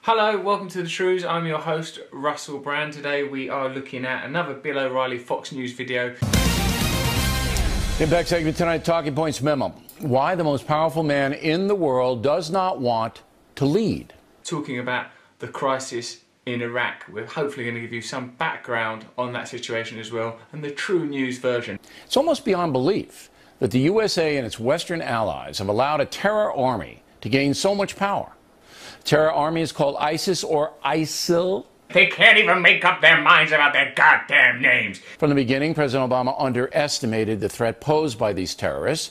Hello, welcome to the Trews. I'm your host, Russell Brand. Today we are looking at another Bill O'Reilly Fox News video. Impact segment tonight, Talking Points Memo. Why the most powerful man in the world does not want to lead. Talking about the crisis in Iraq. We're hopefully going to give you some background on that situation as well, and the true news version. It's almost beyond belief that the USA and its Western allies have allowed a terror army to gain so much power. The terror army is called ISIS or ISIL. They can't even make up their minds about their goddamn names. From the beginning, President Obama underestimated the threat posed by these terrorists.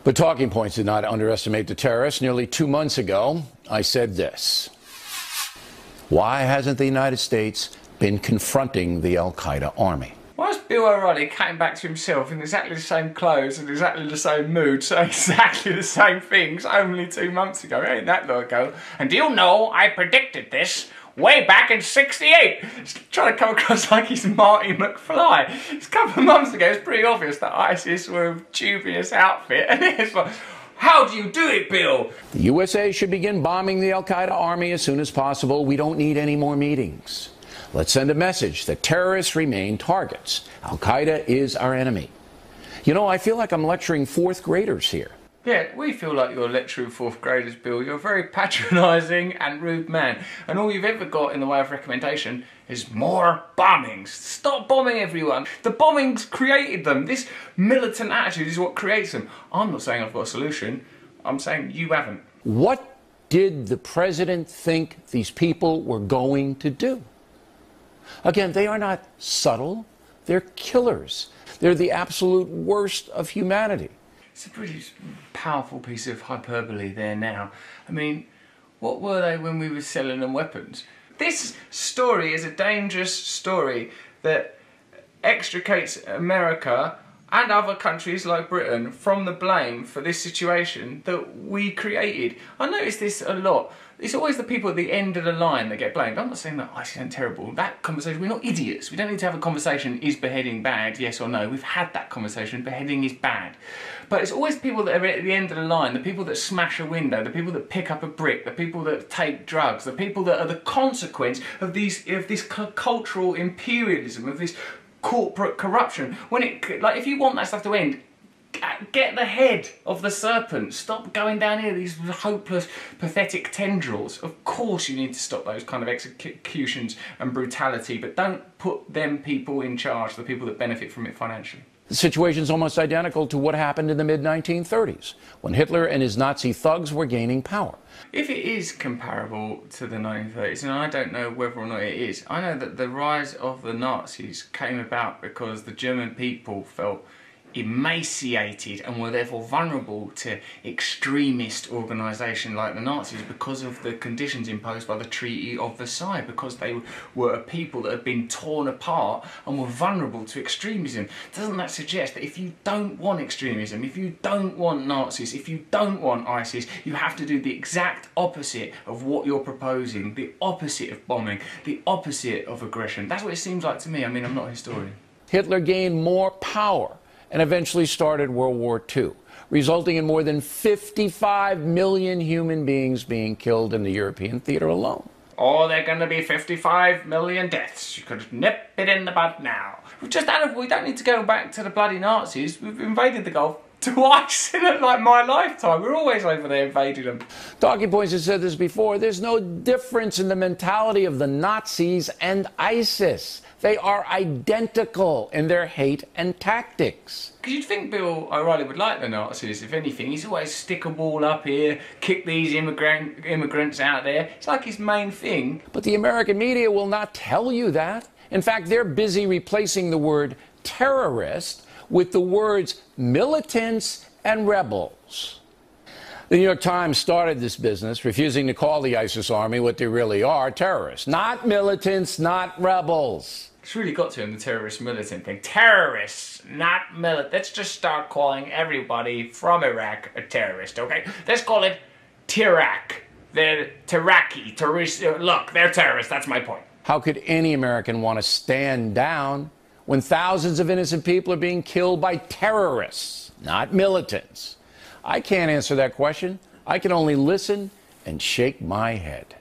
But Talking Points did not underestimate the terrorists. Nearly 2 months ago, I said this. Why hasn't the United States been confronting the al-Qaeda army? Why is Bill O'Reilly came back to himself in exactly the same clothes and exactly the same mood, saying exactly the same things only 2 months ago? Ain't that long ago? And do you know, I predicted this way back in '68. He's trying to come across like he's Marty McFly. It's a couple of months ago, it's pretty obvious that ISIS were a dubious outfit, and it's like, how do you do it, Bill? The USA should begin bombing the al-Qaeda army as soon as possible. We don't need any more meetings. Let's send a message that terrorists remain targets. Al-Qaeda is our enemy. You know, I feel like I'm lecturing fourth graders here. Yeah, we feel like you're lecturing fourth graders, Bill. You're a very patronising and rude man. And all you've ever got in the way of recommendation is more bombings. Stop bombing everyone. The bombings created them. This militant attitude is what creates them. I'm not saying I've got a solution. I'm saying you haven't. What did the president think these people were going to do? Again, they are not subtle. They're killers. They're the absolute worst of humanity. It's a pretty powerful piece of hyperbole there now. I mean, what were they when we were selling them weapons? This story is a dangerous story that extricates America and other countries like Britain from the blame for this situation that we created. I notice this a lot. It's always the people at the end of the line that get blamed. I'm not saying that ISIS isn't terrible. That conversation, we're not idiots. We don't need to have a conversation, is beheading bad, yes or no? We've had that conversation, beheading is bad. But it's always people that are at the end of the line, the people that smash a window, the people that pick up a brick, the people that take drugs, the people that are the consequence of this cultural imperialism, of this corporate corruption. When it, like, if you want that stuff to end, get the head of the serpent. Stop going down here, these hopeless, pathetic tendrils. Of course you need to stop those kind of executions and brutality, but don't put them people in charge, the people that benefit from it financially. The situation is almost identical to what happened in the mid-1930s, when Hitler and his Nazi thugs were gaining power. If it is comparable to the 1930s, and I don't know whether or not it is, I know that the rise of the Nazis came about because the German people felt emaciated and were therefore vulnerable to extremist organisation like the Nazis because of the conditions imposed by the Treaty of Versailles, because they were a people that had been torn apart and were vulnerable to extremism. Doesn't that suggest that if you don't want extremism, if you don't want Nazis, if you don't want ISIS, you have to do the exact opposite of what you're proposing, the opposite of bombing, the opposite of aggression? That's what it seems like to me. I mean, I'm not a historian. Hitler gained more power and eventually started World War II, resulting in more than 55 million human beings being killed in the European theater alone. Oh, there are going to be 55 million deaths. You could nip it in the bud now. We don't need to go back to the bloody Nazis. We've invaded the Gulf twice in like my lifetime. We're always over there invading them. Talking Points has said this before. There's no difference in the mentality of the Nazis and ISIS. They are identical in their hate and tactics. Because you'd think Bill O'Reilly would like the Nazis, if anything. He's always stick a wall up here, kick these immigrants out there. It's like his main thing. But the American media will not tell you that. In fact, they're busy replacing the word terrorist with the words militants and rebels. The New York Times started this business, refusing to call the ISIS army what they really are, terrorists. Not militants, not rebels. It's really got to him, the terrorist militant thing. Terrorists, not militant. Let's just start calling everybody from Iraq a terrorist, okay? Let's call it Tirak. They're Tiraki, terrorists. Look, they're terrorists, that's my point. How could any American want to stand down when thousands of innocent people are being killed by terrorists, not militants? I can't answer that question. I can only listen and shake my head.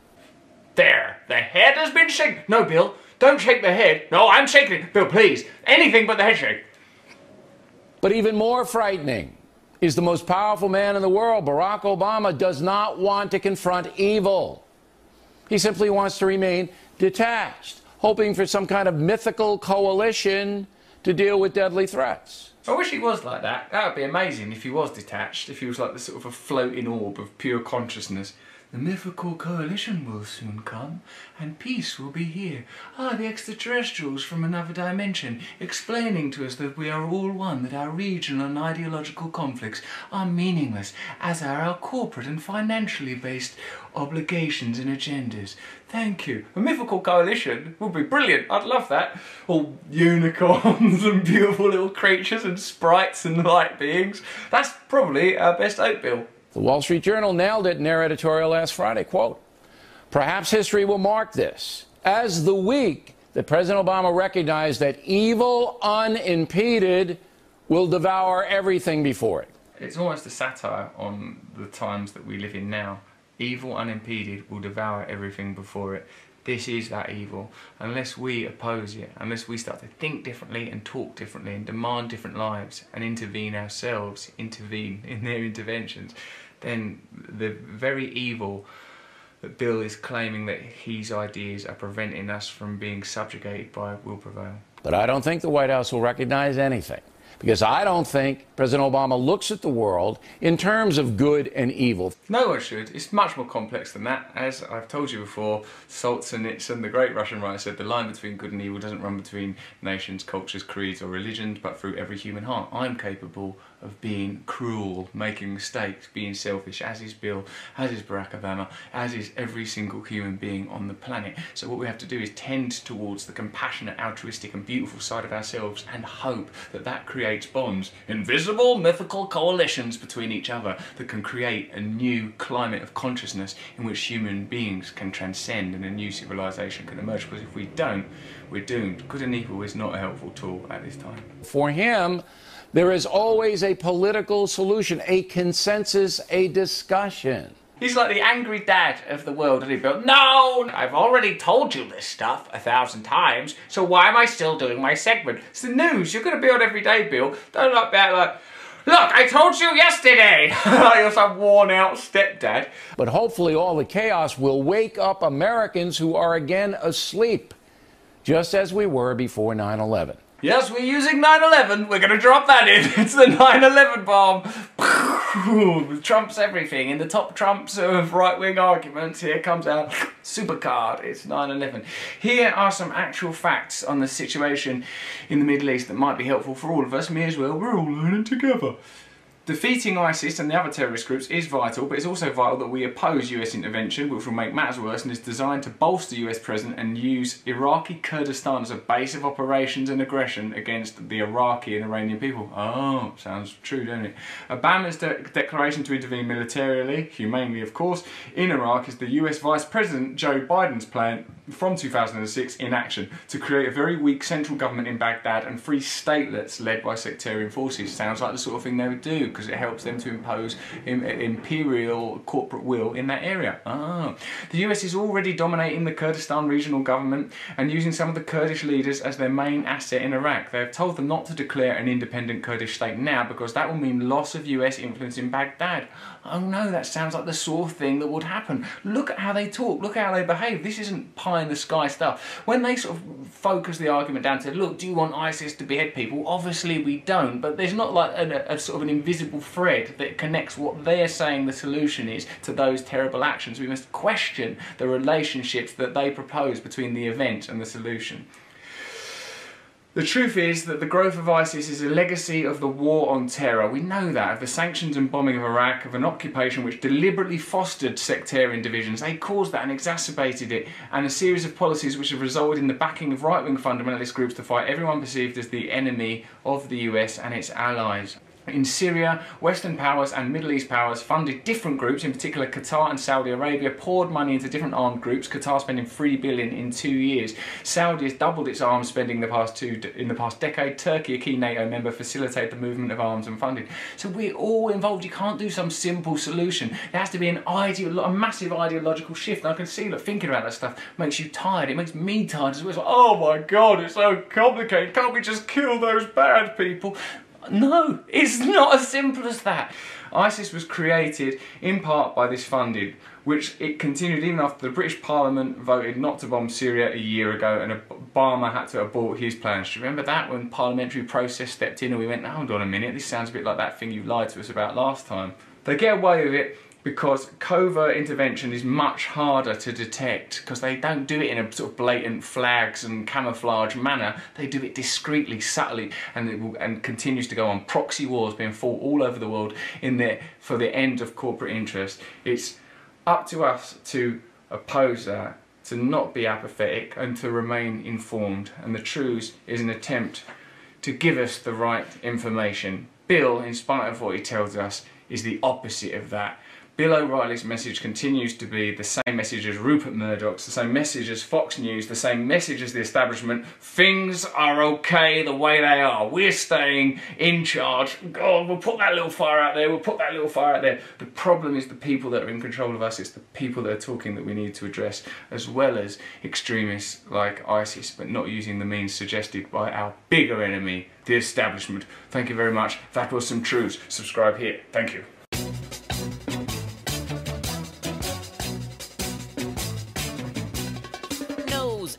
There, the head has been shaken. No, Bill, don't shake the head. No, I'm shaking it. Bill, please, anything but the head shake. But even more frightening is the most powerful man in the world, Barack Obama, does not want to confront evil. He simply wants to remain detached, hoping for some kind of mythical coalition to deal with deadly threats. I wish he was like that. That would be amazing if he was detached, if he was like the sort of a floating orb of pure consciousness. The mythical coalition will soon come, and peace will be here. Ah, the extraterrestrials from another dimension, explaining to us that we are all one, that our regional and ideological conflicts are meaningless, as are our corporate and financially based obligations and agendas. Thank you. A mythical coalition would be brilliant. I'd love that. All unicorns and beautiful little creatures and sprites and light beings. That's probably our best hope, Bill. The Wall Street Journal nailed it in their editorial last Friday. Quote, perhaps history will mark this as the week that President Obama recognized that evil unimpeded will devour everything before it. It's almost a satire on the times that we live in now. Evil unimpeded will devour everything before it. This is that evil. Unless we oppose it, unless we start to think differently and talk differently and demand different lives and intervene ourselves, intervene in their interventions, then the very evil that Bill is claiming that his ideas are preventing us from being subjugated by will prevail. But I don't think the White House will recognize anything, because I don't think President Obama looks at the world in terms of good and evil. No one should. It's much more complex than that. As I've told you before, Solzhenitsyn, the great Russian writer, said the line between good and evil doesn't run between nations, cultures, creeds or religions, but through every human heart. I'm capable of being cruel, making mistakes, being selfish, as is Bill, as is Barack Obama, as is every single human being on the planet. So what we have to do is tend towards the compassionate, altruistic and beautiful side of ourselves and hope that that creates bonds, invisible, mythical coalitions between each other that can create a new climate of consciousness in which human beings can transcend and a new civilization can emerge. Because if we don't, we're doomed. Good and evil is not a helpful tool at this time. For him, there is always a political solution, a consensus, a discussion. He's like the angry dad of the world, isn't he, Bill? No! I've already told you this stuff 1,000 times, so why am I still doing my segment? It's the news. You're going to be on every day, Bill. Don't look back like, look, I told you yesterday! You're some worn-out stepdad. But hopefully all the chaos will wake up Americans who are again asleep, just as we were before 9/11. Yes, we're using 9/11. We're going to drop that in. It's the 9/11 bomb. Trumps everything. In the top trumps of right-wing arguments, here comes our supercard. It's 9/11. Here are some actual facts on the situation in the Middle East that might be helpful for all of us. Me as well. We're all learning together. Defeating ISIS and the other terrorist groups is vital, but it's also vital that we oppose US intervention, which will make matters worse and is designed to bolster US presence and use Iraqi Kurdistan as a base of operations and aggression against the Iraqi and Iranian people. Oh, sounds true, doesn't it? Obama's declaration to intervene militarily, humanely of course, in Iraq is the US Vice President Joe Biden's plan from 2006 in action to create a very weak central government in Baghdad and free statelets led by sectarian forces. Sounds like the sort of thing they would do, because it helps them to impose imperial corporate will in that area. The US is already dominating the Kurdistan regional government and using some of the Kurdish leaders as their main asset in Iraq. They have told them not to declare an independent Kurdish state now because that will mean loss of US influence in Baghdad. Oh no, that sounds like the sort of thing that would happen. Look at how they talk, look at how they behave. This isn't pie in the sky stuff. When they sort of focus the argument down to, look, do you want ISIS to behead people? Obviously we don't, but there's not like a sort of an invisible thread that connects what they're saying the solution is to those terrible actions. We must question the relationships that they propose between the event and the solution. The truth is that the growth of ISIS is a legacy of the war on terror. We know that, of the sanctions and bombing of Iraq, of an occupation which deliberately fostered sectarian divisions. They caused that and exacerbated it, and a series of policies which have resulted in the backing of right-wing fundamentalist groups to fight everyone perceived as the enemy of the US and its allies. In Syria, Western powers and Middle East powers funded different groups, in particular Qatar and Saudi Arabia, poured money into different armed groups, Qatar spending $3 billion in 2 years. Saudi has doubled its arms spending in the past decade. Turkey, a key NATO member, facilitated the movement of arms and funding. So we're all involved. You can't do some simple solution. There has to be a massive ideological shift. And I can see that thinking about that stuff makes you tired. It makes me tired as well. It's like, oh my God, it's so complicated. Can't we just kill those bad people? No, it's not as simple as that. ISIS was created in part by this funding, which it continued even after the British Parliament voted not to bomb Syria a year ago and Obama had to abort his plans. Do you remember that, when parliamentary process stepped in and we went, hold on a minute, this sounds a bit like that thing you lied to us about last time. They get away with it because covert intervention is much harder to detect, because they don't do it in a sort of blatant flags and camouflage manner. They do it discreetly, subtly, and continues to go on. Proxy wars being fought all over the world for the end of corporate interest. It's up to us to oppose that, to not be apathetic and to remain informed. And the Trews is an attempt to give us the right information. Bill, in spite of what he tells us, is the opposite of that. Bill O'Reilly's message continues to be the same message as Rupert Murdoch's, the same message as Fox News, the same message as the establishment. Things are okay the way they are. We're staying in charge. God, we'll put that little fire out there, we'll put that little fire out there. The problem is the people that are in control of us. It's the people that are talking that we need to address, as well as extremists like ISIS, but not using the means suggested by our bigger enemy, the establishment. Thank you very much. That was some Trews. Subscribe here. Thank you.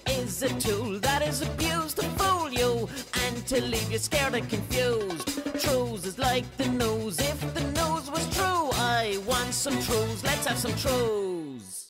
Is a tool that is abused to fool you and to leave you scared and confused. Trews is like the news. If the news was true, I want some Trews. Let's have some Trews.